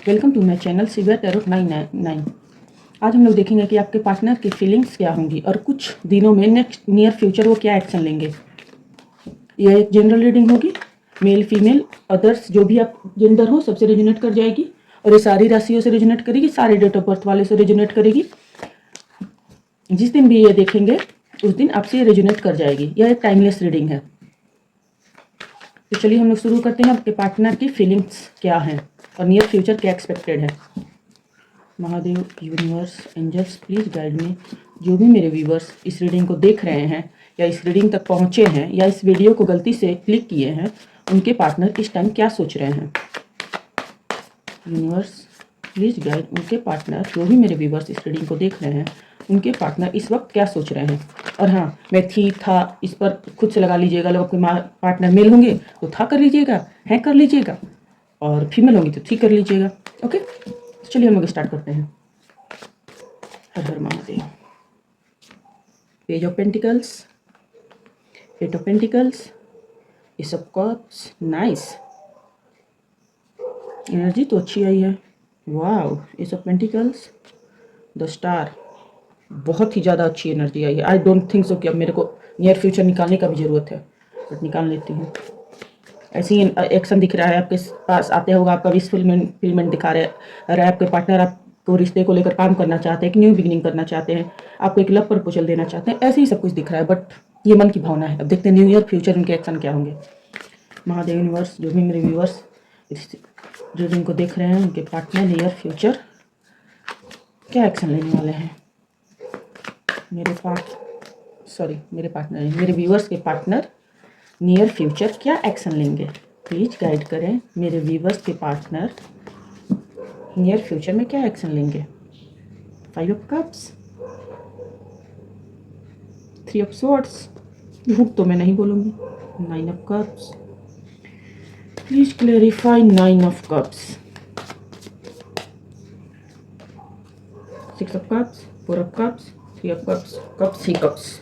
Welcome to my channel severe tarot 999। आज हम लोग देखेंगे कि आपके पार्टनर की फीलिंग्स क्या होंगी और कुछ दिनों में नेक्स्ट नियर फ्यूचर वो क्या एक्शन लेंगे। यह एक जनरल रीडिंग होगी, मेल फीमेल अदर्स जो भी आप जेंडर हो सबसे रेजोनेट कर जाएगी और ये सारी राशियों से रेजोनेट करेगी, सारे डेट ऑफ बर्थ वाले से रेजोनेट करेगी। जिस दिन भी ये देखेंगे उस दिन आपसे ये रेजोनेट कर जाएगी। यह एक टाइमलेस रीडिंग है। तो चलिए हम लोग शुरू करते हैं। आपके पार्टनर की फीलिंग्स क्या हैं और नियर फ्यूचर क्या एक्सपेक्टेड है। Mahadev, universe, angels please guide me. जो भी मेरे व्यूवर्स इस रीडिंग को देख रहे हैं या इस रीडिंग तक पहुंचे हैं या इस वीडियो को गलती से क्लिक किए हैं, उनके पार्टनर इस टाइम क्या सोच रहे हैं। यूनिवर्स प्लीज गाइड, उनके पार्टनर जो भी मेरे व्यूवर्स इस रीडिंग को देख रहे हैं उनके पार्टनर इस वक्त क्या सोच रहे हैं। और हाँ, मैं थी था इस पर खुद से लगा लीजिएगा। लोग आपके पार्टनर मेल होंगे तो था कर लीजिएगा, है कर लीजिएगा, और फीमेल होंगी तो थी कर लीजिएगा। ओके, चलिए हम लोग स्टार्ट करते हैं। हर हर Mahadev. Page of pentacles, eight of pentacles, ace of cups. Nice, energy तो अच्छी आई है। Wow, ace of pentacles, the star. बहुत ही ज़्यादा अच्छी एनर्जी आई है। आई डोंट थिंक सो कि अब मेरे को नियर फ्यूचर निकालने का भी ज़रूरत है, बट निकाल लेती हूँ। ऐसी एक्शन दिख रहा है आपके पास आते होगा। आपका विश फिल्मेंट दिखा रहे हैं। आपके पार्टनर आपको रिश्ते को लेकर काम करना चाहते हैं, एक न्यू बिगिनिंग करना चाहते हैं, आपको एक लव प्रपोजल देना चाहते हैं। ऐसे ही सब कुछ दिख रहा है, बट ये मन की भावना है। अब देखते हैं न्यू ईयर फ्यूचर उनके एक्शन क्या होंगे। महादेव, यूनिवर्स जो भी मेरे व्यूवर्स इस रीडिंग को देख रहे हैं उनके पार्टनर नियर फ्यूचर क्या एक्शन लेने वाले हैं। मेरे पार्टनर मेरे व्यूवर्स के पार्टनर नियर फ्यूचर क्या एक्शन लेंगे, प्लीज गाइड करें। मेरे व्यूवर्स के पार्टनर नियर फ्यूचर में क्या एक्शन लेंगे। 5 ऑफ कप्स, 3 ऑफ स्वॉर्ड्स, झूठ तो मैं नहीं बोलूँगी। 9 of cups, please clarify. 9 of cups, 6 of cups, 4 of cups, 3 of cups, cups ही कप्स।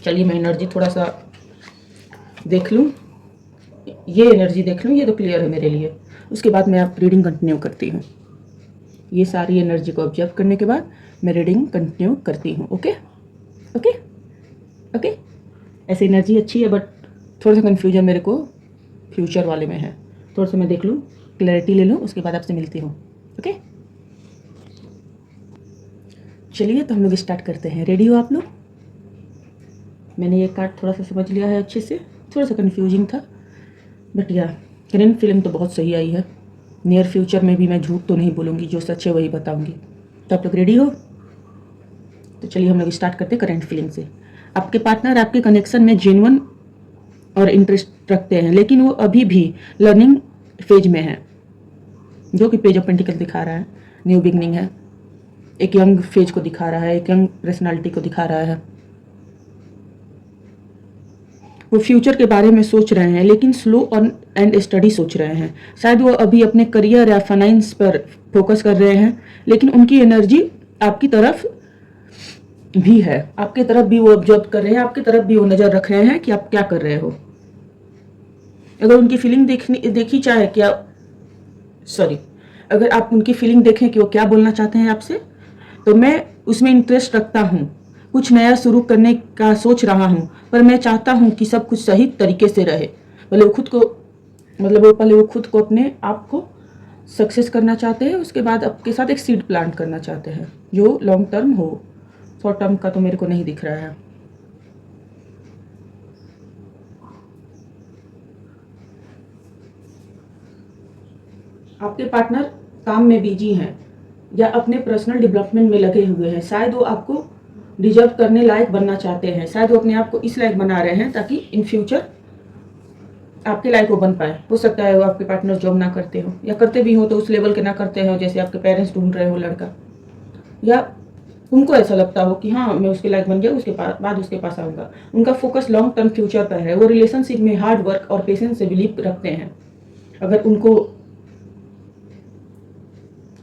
चलिए मैं एनर्जी थोड़ा सा देख लूँ, ये एनर्जी देख लूँ, ये तो क्लियर है मेरे लिए। उसके बाद मैं आप रीडिंग कंटिन्यू करती हूँ। ये सारी एनर्जी को ऑब्जर्व करने के बाद मैं रीडिंग कंटिन्यू करती हूँ। Okay okay okay. ऐसी एनर्जी अच्छी है, बट थोड़ा सा कन्फ्यूजन मेरे को फ्यूचर वाले में है। थोड़ा सा मैं देख लूँ, क्लैरिटी ले लूँ, उसके बाद आपसे मिलती हूँ। ओके, चलिए तो हम लोग स्टार्ट करते हैं। रेडी हो आप लोग? मैंने ये कार्ड थोड़ा सा समझ लिया है अच्छे से, थोड़ा सा कन्फ्यूजिंग था, बट या करंट फीलिंग तो बहुत सही आई है। नियर फ्यूचर में भी मैं झूठ तो नहीं बोलूँगी, जो सच है वही बताऊँगी। तो आप लोग रेडी हो? तो चलिए हम लोग स्टार्ट करते हैं करंट फीलिंग से। आपके पार्टनर आपके कनेक्शन में जेन्युइन और इंटरेस्ट रखते हैं, लेकिन वो अभी भी लर्निंग फेज में है, जो कि पेज ऑफ पेंटिकल दिखा रहा है। न्यू बिगनिंग है, एक यंग फेज को दिखा रहा है, एक यंग पर्सनालिटी को दिखा रहा है। वो फ्यूचर के बारे में सोच रहे हैं, लेकिन स्लो एंड स्टडी सोच रहे हैं। शायद वो अभी अपने करियर या फाइनेंस पर फोकस कर रहे हैं, लेकिन उनकी एनर्जी आपकी तरफ भी है। आपकी तरफ भी वो ऑब्जर्व कर रहे हैं, आपकी तरफ भी वो नज़र रख रहे हैं कि आप क्या कर रहे हो। अगर उनकी फीलिंग देखी चाहे क्या सॉरी अगर आप उनकी फीलिंग देखें कि वो क्या बोलना चाहते हैं आपसे, तो मैं उसमें इंटरेस्ट रखता हूँ, कुछ नया शुरू करने का सोच रहा हूँ, पर मैं चाहता हूँ कि सब कुछ सही तरीके से रहे। पहले वो खुद को अपने आप को सक्सेस करना चाहते हैं, उसके बाद आपके साथ एक सीड प्लांट करना चाहते हैं जो लॉन्ग टर्म हो। शॉर्ट टर्म का तो मेरे को नहीं दिख रहा है। आपके पार्टनर काम में बिजी हैं या अपने पर्सनल डेवलपमेंट में लगे हुए हैं। शायद वो आपको डिजर्व करने लायक बनना चाहते हैं। शायद वो अपने आप को इस लायक बना रहे हैं ताकि इन फ्यूचर आपके लायक वो बन पाए। हो सकता है वो आपके पार्टनर जॉब ना करते हो, या करते भी हो तो उस लेवल के ना करते हो जैसे आपके पेरेंट्स ढूंढ रहे हो लड़का, या उनको ऐसा लगता हो कि हाँ मैं उसके लायक बन गया, उसके बाद उसके पास आऊँगा। उनका फोकस लॉन्ग टर्म फ्यूचर पर है। वो रिलेशनशिप में हार्ड वर्क और पेशेंस से बिलीव रखते हैं। अगर उनको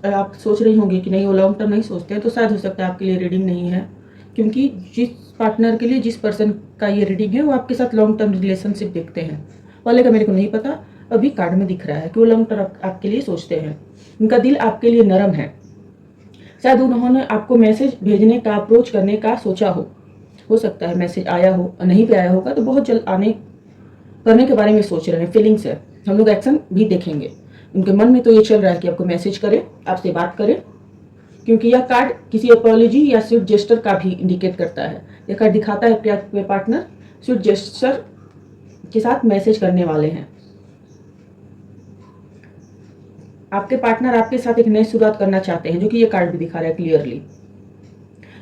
आप सोच रही होंगी कि नहीं वो लॉन्ग टर्म नहीं सोचते हैं, तो शायद हो सकता है आपके लिए रीडिंग नहीं है, क्योंकि जिस पार्टनर के लिए जिस पर्सन का ये रीडिंग है वो आपके साथ लॉन्ग टर्म रिलेशनशिप देखते हैं। वाले का मेरे को नहीं पता। अभी कार्ड में दिख रहा है कि वो लॉन्ग टर्म आपके लिए सोचते हैं। उनका दिल आपके लिए नरम है। शायद उन्होंने आपको मैसेज भेजने का, अप्रोच करने का सोचा हो सकता है मैसेज आया हो, और नहीं भी आया होगा तो बहुत जल्द आने करने के बारे में सोच रहे हैं, फीलिंग्स है। हम लोग एक्शन भी देखेंगे। उनके मन में तो ये चल रहा है कि आपको मैसेज करें, आपसे बात करें, क्योंकि यह कार्ड किसी अपॉलॉजी या स्वीट जेस्टर का भी इंडिकेट करता है। यह कार्ड दिखाता है कि आपके पार्टनर स्वीट जेस्टर के साथ मैसेज करने वाले हैं। आपके पार्टनर आपके साथ एक नई शुरुआत करना चाहते हैं, जो कि ये कार्ड भी दिखा रहा है क्लियरली,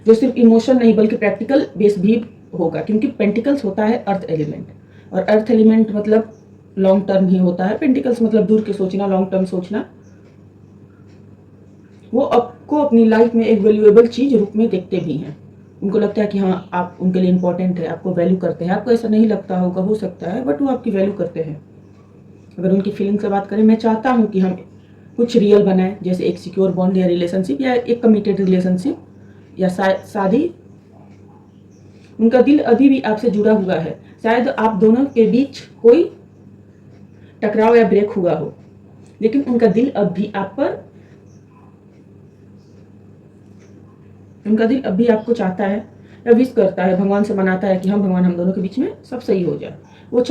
जो सिर्फ इमोशन नहीं बल्कि प्रैक्टिकल बेस भी होगा, क्योंकि पेंटिकल्स होता है अर्थ एलिमेंट, और अर्थ एलिमेंट मतलब लॉन्ग टर्म ही होता है। पेंटिकल्स मतलब दूर के सोचना, लॉन्ग टर्म सोचना। वो आपको अपनी लाइफ में एक वैल्यूएबल चीज रूप में देखते भी हैं। उनको लगता है कि हाँ, आप उनके लिए इंपॉर्टेंट है, आपको वैल्यू करते हैं। आपको ऐसा नहीं लगता होगा, हो सकता है, बट वो आपकी वैल्यू करते हैं। अगर उनकी फीलिंग से बात करें, मैं चाहता हूँ कि हम कुछ रियल बनाएं, जैसे एक सिक्योर बॉन्ड या रिलेशनशिप, या एक कमिटेड रिलेशनशिप, या शादी। उनका दिल अभी भी आपसे जुड़ा हुआ है। शायद आप दोनों के बीच कोई टकराव या ब्रेक हुआ हो, लेकिन उनका दिल अब भी आपको चाहता है, या विश करता है, भगवान से मनाता है कि हम भगवान, हम दोनों के बीच में सब सही हो जाए। वो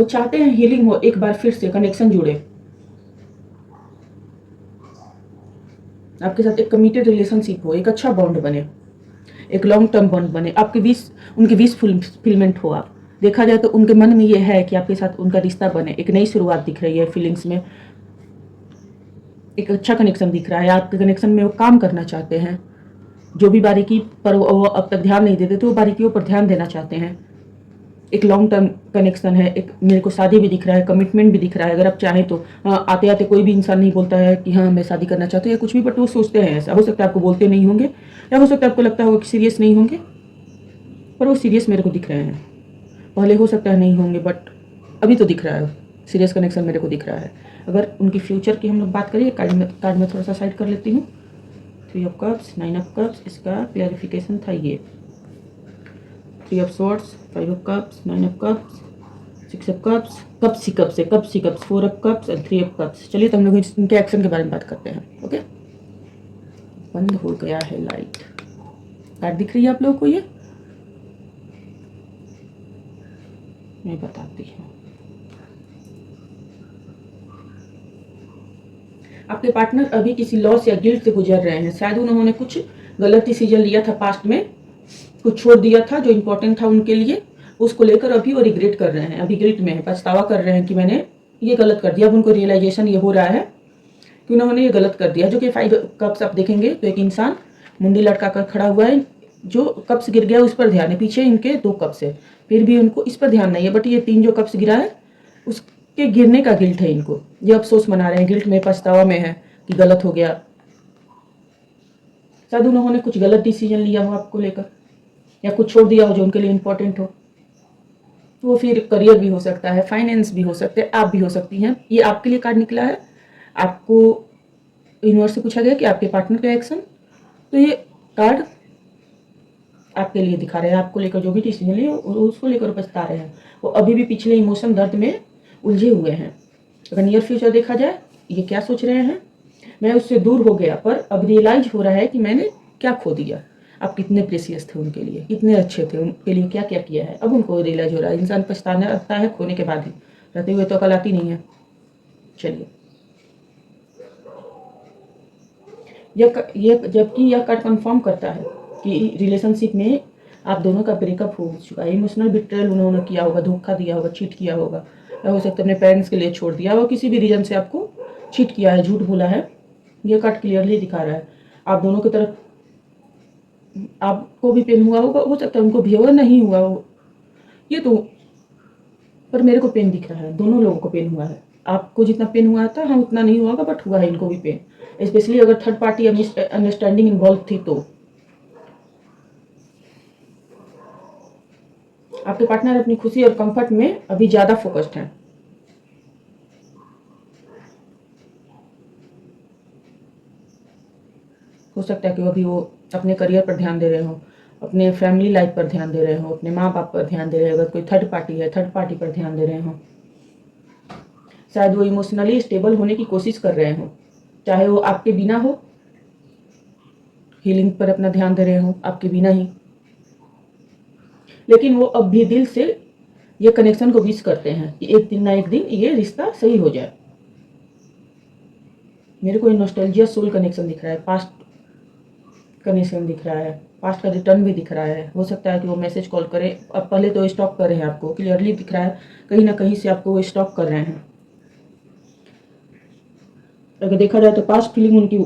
चाहते हैं हीलिंग हो, एक बार फिर से कनेक्शन जुड़े, आपके साथ एक कमिटेड रिलेशनशिप हो, एक अच्छा बॉन्ड बने, एक लॉन्ग टर्म बॉन्ड बने, उनकी विश फुलफिलमेंट हो। आप देखा जाए तो उनके मन में ये है कि आपके साथ उनका रिश्ता बने, एक नई शुरुआत दिख रही है फीलिंग्स में, एक अच्छा कनेक्शन दिख रहा है। आपके कनेक्शन में वो काम करना चाहते हैं, जो भी बारीकी पर वो अब तक ध्यान नहीं देते, तो वो बारीकियों पर ध्यान देना चाहते हैं। एक लॉन्ग टर्म कनेक्शन है, एक मेरे को शादी भी दिख रहा है, कमिटमेंट भी दिख रहा है। अगर आप चाहें तो आते आते कोई भी इंसान नहीं बोलता है कि हाँ मैं शादी करना चाहता हूँ या कुछ भी, बट वो सोचते हैं ऐसा। हो सकता है आपको बोलते नहीं होंगे, या हो सकता है आपको लगता होगा कि सीरियस नहीं होंगे, पर वो सीरियस मेरे को दिख रहे हैं। पहले हो सकता है नहीं होंगे, बट अभी तो दिख रहा है, सीरियस कनेक्शन मेरे को दिख रहा है। अगर उनकी फ्यूचर की हम लोग बात करिए, कार्ड में थोड़ा सा साइड कर लेती हूँ। 3 ऑफ कप्स, 9 ऑफ कप्स, इसका क्लैरिफिकेशन था ये। 3 of swords, 5 of cups, 9 of cups, 6 of cups, cups ही कप्स है, कप्स ही cups, 4 of cups and 3 of cups. चलिए तो हम लोग इनके एक्शन के बारे में बात करते हैं। ओके, बंद हो गया है लाइट। कार्ड दिख रही है आप लोगों को? ये मैं बताती हूँ। आपके पार्टनर अभी किसी लॉस या गिल्ट से गुजर रहे हैं। शायद उन्होंने कुछ गलत डिसीजन लिया था पास्ट में, कुछ छोड़ दिया था जो इंपॉर्टेंट था उनके लिए, उसको लेकर अभी वो रिग्रेट कर रहे हैं, अभी गिल्ट में है, पछतावा कर रहे हैं कि मैंने ये गलत कर दिया। अब उनको रियलाइजेशन ये हो रहा है कि उन्होंने ये गलत कर दिया। जो कि 5 कप्स आप देखेंगे तो एक इंसान मुंडी लटका कर खड़ा हुआ है, जो कप्स गिर गया उस पर ध्यान है। पीछे इनके 2 कप्स है, फिर भी उनको इस पर ध्यान नहीं है, बट ये 3 जो कप्स गिरा है उसके गिरने का गिल्ट है इनको। ये अफसोस मना रहे हैं, गिल्ट में, पछतावा में है कि गलत हो गया। शायद उन्होंने कुछ गलत डिसीजन लिया हो आपको लेकर, या कुछ छोड़ दिया हो जो उनके लिए इंपॉर्टेंट हो। वो फिर करियर भी हो सकता है, फाइनेंस भी हो सकते हैं, आप भी हो सकती हैं। ये आपके लिए कार्ड निकला है। आपको यूनिवर्स से पूछा गया कि आपके पार्टनर का एक्शन, तो ये कार्ड आपके लिए दिखा रहे हैं। आपको लेकर जो भी डिसीजन लिए उसको लेकर पछता रहे हैं। वो अभी भी पिछले इमोशन दर्द में उलझे हुए हैं। अगर नियर फ्यूचर देखा जाए, ये क्या सोच रहे हैं, मैं उससे दूर हो गया, पर अब रियलाइज हो रहा है कि मैंने क्या खो दिया। आप कितने प्रेसियस थे उनके लिए, कितने अच्छे थे, उनके लिए क्या क्या किया है, अब उनको रियलाइज हो रहा है। इंसान पछताना लगता है खोने के बाद ही, रहते हुए तो अकल आती नहीं है। चलिए, जबकि यह कार्ड कंफर्म करता है कि रिलेशनशिप में आप दोनों का ब्रेकअप हो चुका है। इमोशनल बिट्रेयल उन्होंने किया होगा, धोखा दिया होगा, चीट किया होगा, या हो सकता है अपने पेरेंट्स के लिए छोड़ दिया होगा, किसी भी रीजन से आपको चीट किया है, झूठ बोला है। यह कार्ड क्लियरली दिखा रहा है आप दोनों की तरफ, आपको भी पेन हुआ होगा, हो सकता है उनको भी होगा, नहीं हुआ हो ये तो, पर मेरे को पेन दिख रहा है, दोनों लोगों को पेन हुआ है। आपको जितना पेन हुआ था, हाँ उतना नहीं हुआ होगा, बट हुआ है इनको भी पेन, स्पेशली अगर थर्ड पार्टी अंडरस्टैंडिंग इन्वॉल्व थी तो। आपके पार्टनर अपनी खुशी और कंफर्ट में अभी ज्यादा फोकस्ड हैं। हो सकता है कि अभी वो अपने करियर पर ध्यान दे रहे हो, अपने फैमिली लाइफ पर ध्यान दे रहे हो, अपने माँ बाप पर ध्यान दे रहे हो। अगर कोई थर्ड पार्टी है, थर्ड पार्टी पर ध्यान दे रहे हो। शायद वो इमोशनली स्टेबल होने की कोशिश कर रहे हो, चाहे वो आपके बिना हो, हीलिंग पर अपना ध्यान दे रहे हो आपके बिना ही, लेकिन वो अब भी दिल से ये कनेक्शन को विश करते हैं कि एक दिन ना एक दिन ये रिश्ता सही हो जाए। मेरे को नॉस्टैल्जिया सोल कनेक्शन दिख रहा है, पास्ट कनेक्शन दिख रहा है, पास्ट का रिटर्न भी दिख रहा है। हो सकता है कि वो मैसेज कॉल करे, अब पहले तो स्टॉक कर रहे हैं आपको, क्लियरली दिख रहा है कहीं ना कहीं से आपको वो स्टॉक कर रहे हैं। अगर देखा जाए तो पास्ट फीलिंग उनकी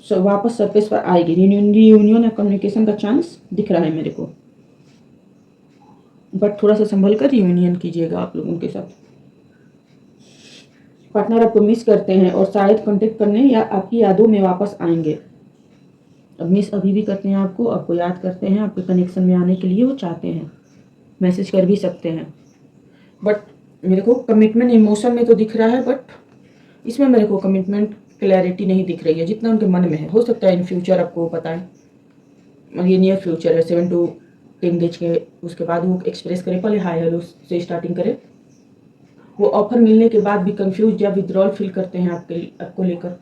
वापस सरफेस पर आएगी, रियूनियन या कम्युनिकेशन का चांस दिख रहा है मेरे को, बट थोड़ा सा संभल कर रियूनियन कीजिएगा आप लोगों के साथ। पार्टनर आपको मिस करते हैं और शायद कांटेक्ट करने या आपकी यादों में वापस आएंगे। अब मिस अभी भी करते हैं आपको याद करते हैं, आपके कनेक्शन में आने के लिए वो चाहते हैं, मैसेज कर भी सकते हैं। बट मेरे को कमिटमेंट इमोशन में तो दिख रहा है, बट इसमें मेरे को कमिटमेंट क्लैरिटी नहीं दिख रही है जितना उनके मन में है। हो सकता है इन फ्यूचर आपको पता है, ये नियर फ्यूचर है, 7 to 10 डेज के, उसके बाद वो एक्सप्रेस करे, पहले हाय हेलो से स्टार्टिंग करे। वो ऑफर मिलने के बाद भी कंफ्यूज या विड्रॉल फील करते हैं आपको लेकर।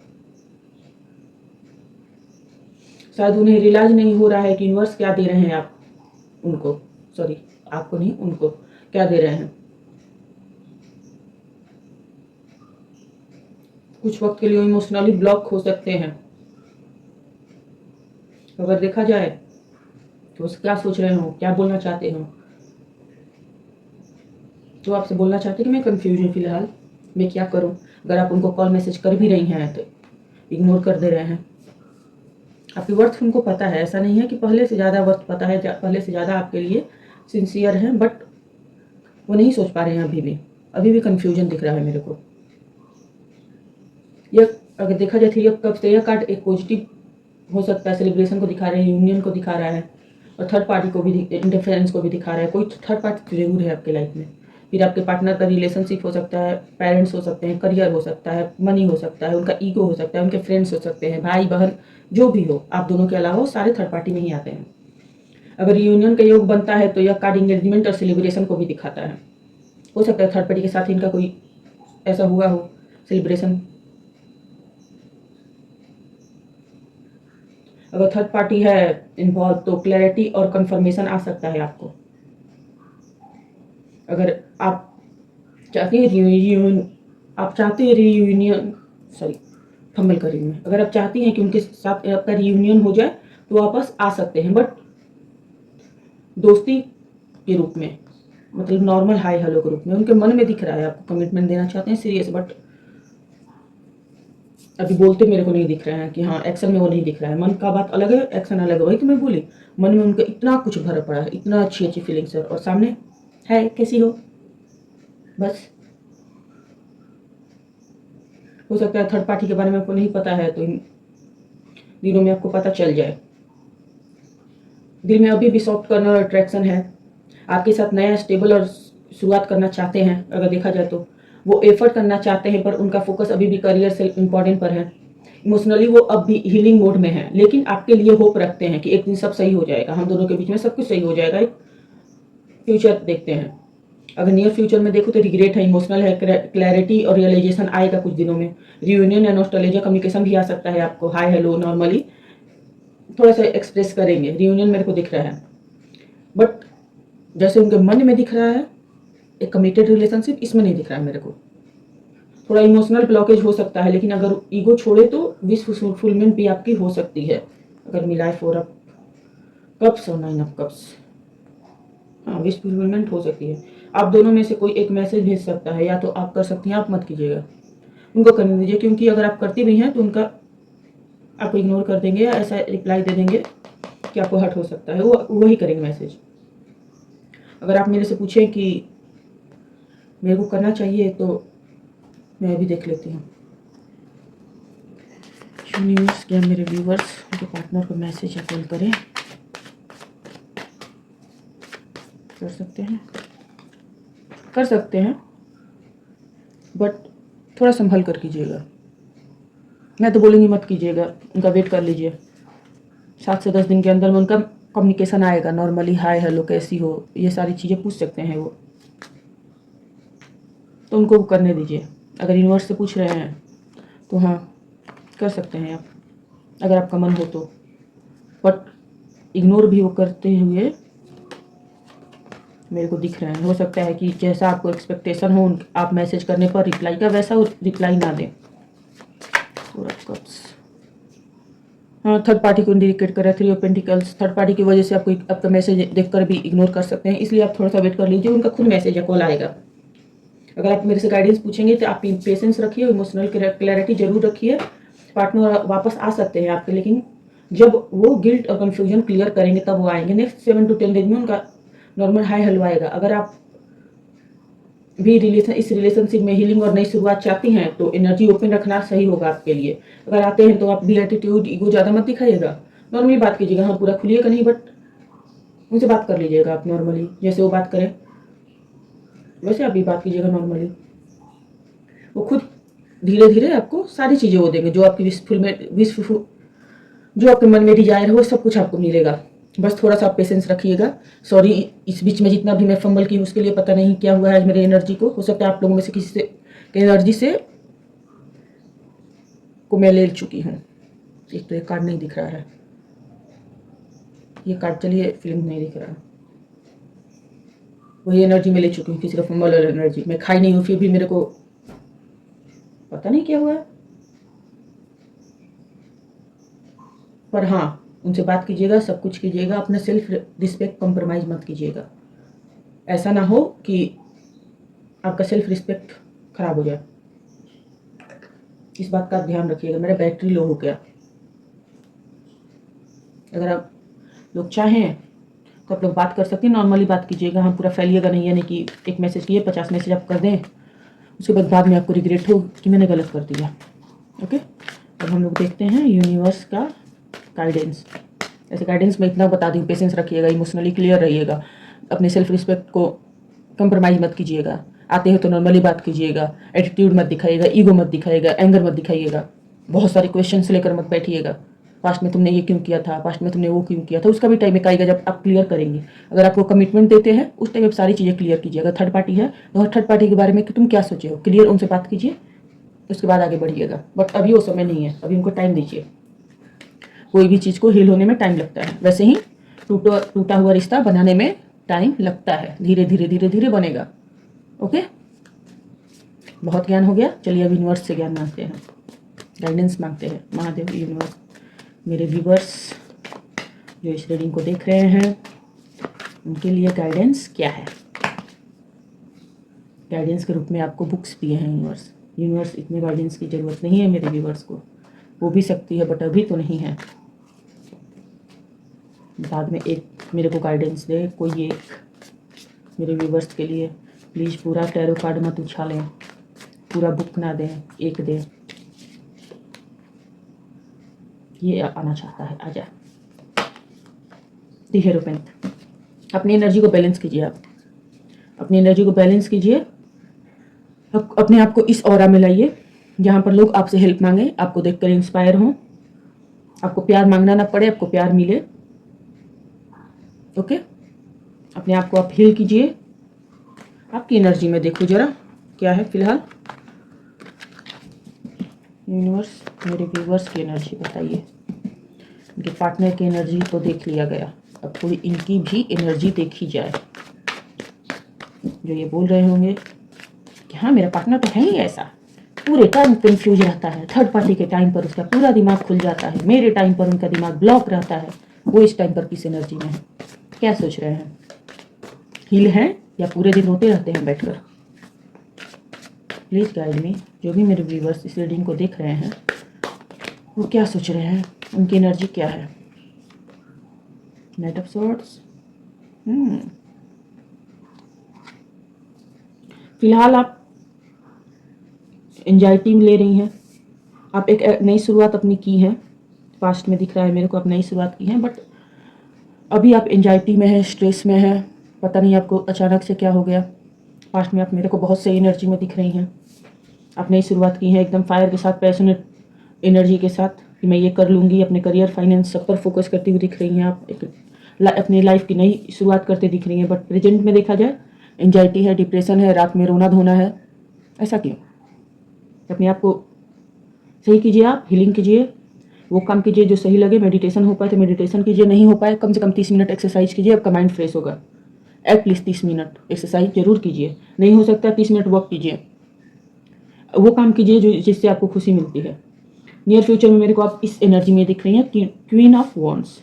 शायद उन्हें रियलाइज नहीं हो रहा है कि यूनिवर्स क्या दे रहे हैं आप उनको, सॉरी आपको नहीं, उनको क्या दे रहे हैं। कुछ वक्त के लिए इमोशनली ब्लॉक हो सकते हैं। अगर देखा जाए तो क्या सोच रहे हो, क्या बोलना चाहते हो, तो आपसे बोलना चाहते हैं कि मैं कंफ्यूज हूँ फिलहाल, मैं क्या करूँ। अगर आप उनको कॉल मैसेज कर भी रही हैं तो इग्नोर कर दे रहे हैं। आपकी वर्थ उनको पता है, ऐसा नहीं है कि पहले से ज़्यादा वर्थ पता है, पहले से ज़्यादा आपके लिए सिंसियर हैं, बट वो नहीं सोच पा रहे हैं अभी भी कन्फ्यूजन दिख रहा है मेरे को। यह अगर देखा जाए थ्री ऑफ कप्स, यह कार्ड एक पॉजिटिव हो सकता है, सेलिब्रेशन को दिखा रहे हैं, यूनियन को दिखा रहा है, और थर्ड पार्टी को भी, इंटरफेरेंस को भी दिखा रहा है। कोई थर्ड पार्टी जरूर है आपके लाइफ में। फिर आपके पार्टनर का रिलेशनशिप हो सकता है, पेरेंट्स हो सकते हैं, करियर हो सकता है, मनी हो सकता है, उनका ईगो हो सकता है, उनके फ्रेंड्स हो सकते हैं, भाई बहन जो भी हो, आप दोनों के अलावा सारे थर्ड पार्टी में ही आते हैं। अगर यूनियन का योग बनता है तो यह कार्ड इंगेजमेंट और सेलिब्रेशन को भी दिखाता है। हो सकता है थर्ड पार्टी के साथ इनका कोई ऐसा हुआ हो सेलिब्रेशन। अगर थर्ड पार्टी है इन्वॉल्व तो क्लैरिटी और कंफर्मेशन आ सकता है आपको। अगर आप चाहते हैं रियूनियन, सॉरी फंबल कर रही हूँ मैं, अगर आप चाहती हैं कि उनके साथ आपका रियूनियन हो जाए तो वापस आ सकते हैं, बट दोस्ती के रूप में, मतलब नॉर्मल हाय हेलो के रूप में। उनके मन में दिख रहा है आपको कमिटमेंट देना चाहते हैं, सीरियस, बट अभी बोलते मेरे को नहीं दिख रहे हैं कि हाँ, एक्शन में वो नहीं दिख रहा है। मन का बात अलग है, एक्शन अलग है, वही तो मैं बोली। मन में उनका इतना कुछ भरा पड़ा है, इतना अच्छी अच्छी फीलिंग्स है, और सामने है कैसी हो, बस। हो सकता है थर्ड पार्टी के बारे में आपको नहीं पता है, तो इन दिनों में आपको पता चल जाए। दिल में अभी भी सॉफ्ट कॉर्नर और अट्रैक्शन है, आपके साथ नया स्टेबल और शुरुआत करना चाहते हैं। अगर देखा जाए तो वो एफर्ट करना चाहते हैं, पर उनका फोकस अभी भी करियर से इम्पोर्टेंट पर है। इमोशनली वो अब भी हीलिंग मोड में है, लेकिन आपके लिए होप रखते हैं कि एक दिन सब सही हो जाएगा, हम दोनों के बीच में सब कुछ सही हो जाएगा। एक फ्यूचर देखते हैं। अगर नियर फ्यूचर में देखो तो रिग्रेट है, इमोशनल है, क्लैरिटी और रियलाइजेशन आएगा कुछ दिनों में। रियूनियन या नॉस्टैल्जिया कम्युनिकेशन भी आ सकता है आपको, हाय हेलो नॉर्मली थोड़ा सा एक्सप्रेस करेंगे। रियूनियन मेरे को दिख रहा है, बट जैसे उनके मन में दिख रहा है एक कमिटेड रिलेशनशिप, इसमें नहीं दिख रहा है मेरे को। थोड़ा इमोशनल ब्लॉकेज हो सकता है, लेकिन अगर ईगो छोड़े तो विश फुलफिलमेंट भी आपकी हो सकती है। अगर मिला है 4 ऑफ कप्स और 9 ऑफ कप्स, हाँ, विश फुलफिलमेंट हो सकती है। आप दोनों में से कोई एक मैसेज भेज सकता है, या तो आप कर सकती हैं, आप मत कीजिएगा, उनको करने दीजिए, क्योंकि अगर आप करती भी हैं तो उनका आपको इग्नोर कर देंगे या ऐसा रिप्लाई दे देंगे कि आपको हर्ट हो सकता है, वो वही करेंगे मैसेज। अगर आप मेरे से पूछें कि मेरे को करना चाहिए, तो मैं भी देख लेती हूँ। यूनिवर्स क्या मेरे व्यूवर्स उनके पार्टनर को मैसेज या कॉल करें, कर सकते हैं, बट थोड़ा संभल कर कीजिएगा। मैं तो बोलूँगी मत कीजिएगा, उनका वेट कर लीजिए। 7 से 10 दिन के अंदर में उनका कम्युनिकेशन आएगा नॉर्मली, हाय हेलो कैसी हो, ये सारी चीज़ें पूछ सकते हैं वो, तो उनको करने दीजिए। अगर यूनिवर्स से पूछ रहे हैं तो हाँ कर सकते हैं आप, अगर आपका मन हो तो। बट इग्नोर भी वो करते हुए मेरे को दिख रहे हैं। हो सकता है कि जैसा आपको एक्सपेक्टेशन हो आप मैसेज करने पर रिप्लाई का, वैसा वो रिप्लाई ना दें। हाँ, थर्ड पार्टी को इंडिकेट कर रहा है, 3 ऑफ पेंटिकल्स। थर्ड पार्टी की वजह से आपको आपका मैसेज देखकर भी इग्नोर कर सकते हैं, इसलिए आप थोड़ा सा वेट कर लीजिए, उनका खुद मैसेज या कॉल आएगा। अगर आप मेरे से गाइडेंस पूछेंगे तो आप पेशेंस रखिए, इमोशनल क्लैरिटी जरूर रखिए। पार्टनर वापस आ सकते हैं आपके, लेकिन जब वो गिल्ट और कन्फ्यूजन क्लियर करेंगे तब वो आएंगे। नेक्स्ट 7 to 10 डेज में उनका नॉर्मल हाई हेलो आएगा। अगर आप भी इस रिलेशनशिप में हीलिंग और नई शुरुआत चाहती हैं तो एनर्जी ओपन रखना सही होगा आपके लिए। अगर आते हैं तो आप भी एटीट्यूड ईगो ज़्यादा मत दिखाइएगा, नॉर्मली बात कीजिएगा। हाँ, पूरा खुलिएगा नहीं, बट उनसे बात कर लीजिएगा आप नॉर्मली, जैसे वो बात करें वैसे आप भी बात कीजिएगा नॉर्मली। वो खुद धीरे धीरे आपको सारी चीज़ें वो देंगे, जो आपकी जो आपके मन में डिजायर है वो सब कुछ आपको मिलेगा। बस थोड़ा सा आप पेशेंस रखिएगा। सॉरी इस बीच में जितना भी मैं फंबल की उसके लिए, पता नहीं क्या हुआ है आज मेरे एनर्जी को। हो सकता है आप लोगों में से किसी से एनर्जी से को मैं ले चुकी हूँ। एक तो ये कार्ड नहीं दिख रहा है, ये कार्ड, चलिए फिल्म नहीं दिख रहा। वही एनर्जी में ले चुकी हूँ, किसी का फंबल वाला एनर्जी। मैं खाई नहीं हूँ फिर भी मेरे को पता नहीं क्या हुआ है। पर हाँ, उनसे बात कीजिएगा, सब कुछ कीजिएगा, अपना सेल्फ रिस्पेक्ट कॉम्प्रोमाइज़ मत कीजिएगा। ऐसा ना हो कि आपका सेल्फ रिस्पेक्ट खराब हो जाए, इस बात का आप ध्यान रखिएगा। मेरा बैटरी लो हो गया। अगर आप लोग चाहें तो आप लोग बात कर सकते हैं, नॉर्मली बात कीजिएगा। हाँ, पूरा फैलिएगा नहीं, यानी कि एक मैसेज किए 50 मैसेज आप कर दें, उसके बाद में आपको रिग्रेट हो कि मैंने गलत कर दिया। ओके, अब हम लोग देखते हैं यूनिवर्स का गाइडेंस। ऐसे गाइडेंस में इतना बता दूँ, पेशेंस रखिएगा, इमोशनली क्लियर रहिएगा, अपने सेल्फ रिस्पेक्ट को कंप्रोमाइज़ मत कीजिएगा। आते हो तो नॉर्मली बात कीजिएगा, एटीट्यूड मत दिखाइएगा, ईगो मत दिखाइएगा, एंगर मत दिखाइएगा, बहुत सारे क्वेश्चंस लेकर मत बैठिएगा। पास्ट में तुमने ये क्यों किया था, पास्ट में तुमने वो क्यों किया था, उसका भी टाइम एक आएगा जब आप क्लियर करेंगे। अगर आपको कमिटमेंट देते हैं उस टाइम आप सारी चीज़ें क्लियर कीजिए। अगर थर्ड पार्टी है तो थर्ड पार्टी के बारे में कि तुम क्या सोचे हो, क्लियर उनसे बात कीजिए, उसके बाद आगे बढ़िएगा। बट अभी वो समय नहीं है, अभी उनको टाइम दीजिए। कोई भी चीज़ को हील होने में टाइम लगता है, वैसे ही टूटा हुआ रिश्ता बनाने में टाइम लगता है, धीरे धीरे धीरे धीरे बनेगा। ओके, बहुत ज्ञान हो गया। चलिए अब यूनिवर्स से ज्ञान मांगते हैं, गाइडेंस मांगते हैं। महादेव, यूनिवर्स, मेरे व्यूवर्स जो इस रीडिंग को देख रहे हैं उनके लिए गाइडेंस क्या है। गाइडेंस के रूप में आपको बुक्स दिए हैं यूनिवर्स। यूनिवर्स, इतने गाइडेंस की ज़रूरत नहीं है मेरे व्यूवर्स को, वो भी सकती है बट अभी तो नहीं है। बाद में एक मेरे को गाइडेंस दे कोई एक मेरे व्यूवर्स के लिए। प्लीज़ पूरा टैरो कार्ड मत उछालें, पूरा बुक ना दें, एक दें। ये आना चाहता है, आजा। दी हेरोपेंट, अपनी एनर्जी को बैलेंस कीजिए। आप अपनी एनर्जी को बैलेंस कीजिए, अपने आप को इस ऑरा में लाइए जहाँ पर लोग आपसे हेल्प मांगे, आपको देखकर इंस्पायर हों, आपको प्यार मांगना ना पड़े, आपको प्यार मिले। ओके, अपने आप को आप हील कीजिए। आपकी एनर्जी में देखो जरा क्या है फिलहाल। यूनिवर्स, मेरे व्यूवर्स की एनर्जी बताइए। इनके पार्टनर की एनर्जी तो देख लिया गया, अब थोड़ी इनकी भी एनर्जी देखी जाए। जो ये बोल रहे होंगे कि हाँ मेरा पार्टनर तो है ही ऐसा, पूरे टाइम कंफ्यूज रहता है, थर्ड पार्टी के टाइम पर उसका पूरा दिमाग खुल जाता है, मेरे टाइम पर उनका दिमाग ब्लॉक रहता है, वो इस टाइम पर किस एनर्जी में है, क्या सोच रहे हैं? हील हैं या पूरे दिन रोते रहते हैं बैठकर? Please guide me. जो भी मेरे व्यूवर्स इस रीडिंग को देख रहे हैं वो क्या सोच रहे हैं, उनकी एनर्जी क्या है? नाइट ऑफ सॉर्ड्स, फिलहाल आप एंजाइटी ले रही हैं, आप एक नई शुरुआत अपनी की है। पास्ट में दिख रहा है मेरे को आप नई शुरुआत की है, बट अभी आप एंजाइटी में है, स्ट्रेस में है, पता नहीं आपको अचानक से क्या हो गया। पास्ट में आप मेरे को बहुत सही एनर्जी में दिख रही हैं, आप नई शुरुआत की है एकदम फायर के साथ, पैशनेट एनर्जी के साथ कि मैं ये कर लूँगी। अपने करियर, फाइनेंस सब पर फोकस करती हुई दिख रही हैं आप। एक अपनी लाइफ की नई शुरुआत करते दिख रही हैं। बट प्रेजेंट में देखा जाए एंजाइटी है, डिप्रेशन है, रात में रोना धोना है। ऐसा क्यों? अपने आप को सही कीजिए, आप हीलिंग कीजिए, वो काम कीजिए जो सही लगे। मेडिटेशन हो पाए तो मेडिटेशन कीजिए, नहीं हो पाए कम से कम 30 मिनट एक्सरसाइज कीजिए, आपका माइंड फ्रेश होगा। एटलीस्ट 30 मिनट एक्सरसाइज जरूर कीजिए, नहीं हो सकता 30 मिनट वॉक कीजिए, वो काम कीजिए जो जिससे आपको खुशी मिलती है। नियर फ्यूचर में मेरे को आप इस एनर्जी में दिख रही हैं, क्वीन ऑफ वॉन्ड्स,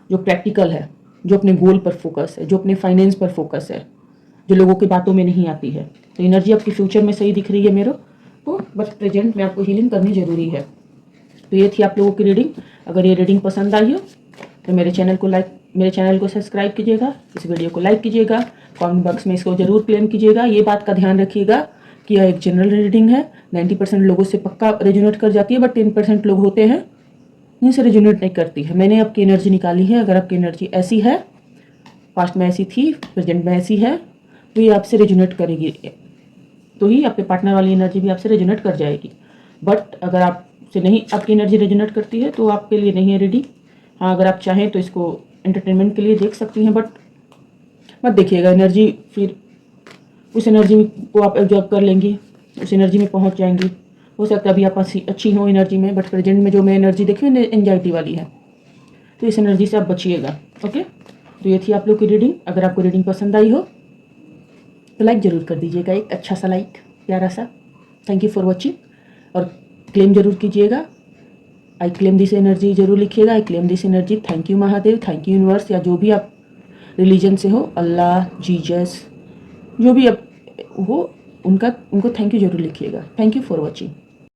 जो प्रैक्टिकल है, जो अपने गोल पर फोकस है, जो अपने फाइनेंस पर फोकस है, जो लोगों की बातों में नहीं आती है। तो एनर्जी आपकी फ्यूचर में सही दिख रही है मेरे को, बस प्रेजेंट में आपको हीलिंग करनी जरूरी है। तो ये थी आप लोगों की रीडिंग। अगर ये रीडिंग पसंद आई हो तो मेरे चैनल को सब्सक्राइब कीजिएगा, इस वीडियो को लाइक कीजिएगा, कमेंट बॉक्स में इसको जरूर क्लेम कीजिएगा। ये बात का ध्यान रखिएगा कि यह एक जनरल रीडिंग है। 90% लोगों से पक्का रेजोनेट कर जाती है, बट 10% लोग होते हैं जिनसे रेजोनेट नहीं करती है। मैंने आपकी एनर्जी निकाली है। अगर आपकी एनर्जी ऐसी है, पास्ट में ऐसी थी, प्रेजेंट में ऐसी है, तो ये आपसे रेजोनेट करेगी, तो ही आपके पार्टनर वाली एनर्जी भी आपसे रेजोनेट कर जाएगी। बट अगर आपसे नहीं, आपकी एनर्जी रेजोनेट करती है तो आपके लिए नहीं है रीडिंग। हाँ, अगर आप चाहें तो इसको एंटरटेनमेंट के लिए देख सकती हैं, बट मत देखिएगा। एनर्जी फिर उस एनर्जी को आप एब्जॉर्ब कर लेंगी, उस एनर्जी में पहुंच जाएंगी। हो सकता है अभी आप अच्छी हो एनर्जी में, बट प्रेजेंट में जो मैं एनर्जी देखी हूँ एंजाइटी वाली है, तो इस एनर्जी से आप बचिएगा। ओके, तो ये थी आप लोग की रीडिंग। अगर आपको रीडिंग पसंद आई हो तो लाइक ज़रूर कर दीजिएगा, एक अच्छा सा लाइक, प्यारा सा। Thank you for watching. और क्लेम जरूर कीजिएगा, आई क्लेम दिस एनर्जी जरूर लिखिएगा, I claim this energy. Thank you Mahadev, thank you universe, या जो भी आप रिलीजन से हो, अल्लाह, जीसस, जो भी आप हो, उनको थैंक यू जरूर लिखिएगा। Thank you for watching.